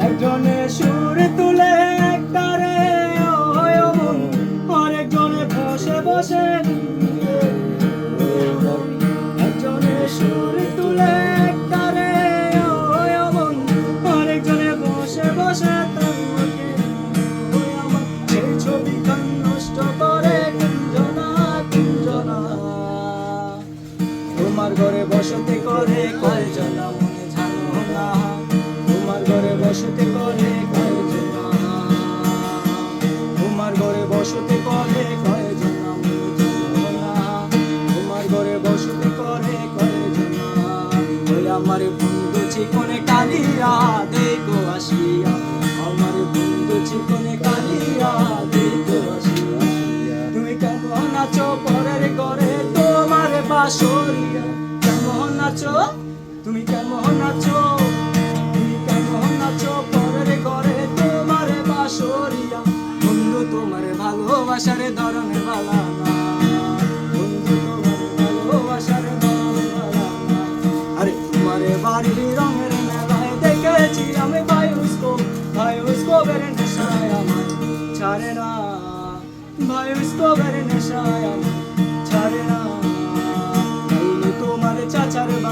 একজনে সুর তুলে একটারে মন, আরেকজনে বসে বসে একজনে সুর তুলে একটারে মন, আরেকজনে বসে বসে তাকে সেই ছবিখান নষ্ট করে কুঞ্জনা কুঞ্জনা। তোমার ঘরে বসতে করে কয়জনা মনে জানো না, তোমার ঘরে বসতে করে কয়জনা, তোমার ঘরে বসতে করে কয়জনা মনে জানো না, তোমার ঘরে বসতে করে কয়জনা। ওই আমার বন্ধু চিকনে কালিয়া দেখো আসিয়া, আমার বন্ধু চিকনে কালিয়া দেখো আসিয়া। তুমি কেমন আছো পরের ঘরে তোমার বাসরিয়া, কেমন আছো তুমি কেমন আছো, তুমি কেমন আছো পরের ঘরে তোমার বাসরিয়া। বন্ধু তোমার ভালোবাসার ধরন ভালা না, বন্ধু তোমার ভালোবাসার ধরন ভালা না। আরে তোমার বাড়ির রঙের মেলায় দেখেছি আমি বায়োস্কোপের নেশায় আমার ছাড়ে না, বায়োস্কোপের নেশায় আমার ছাড়ে না। তোমার চাচার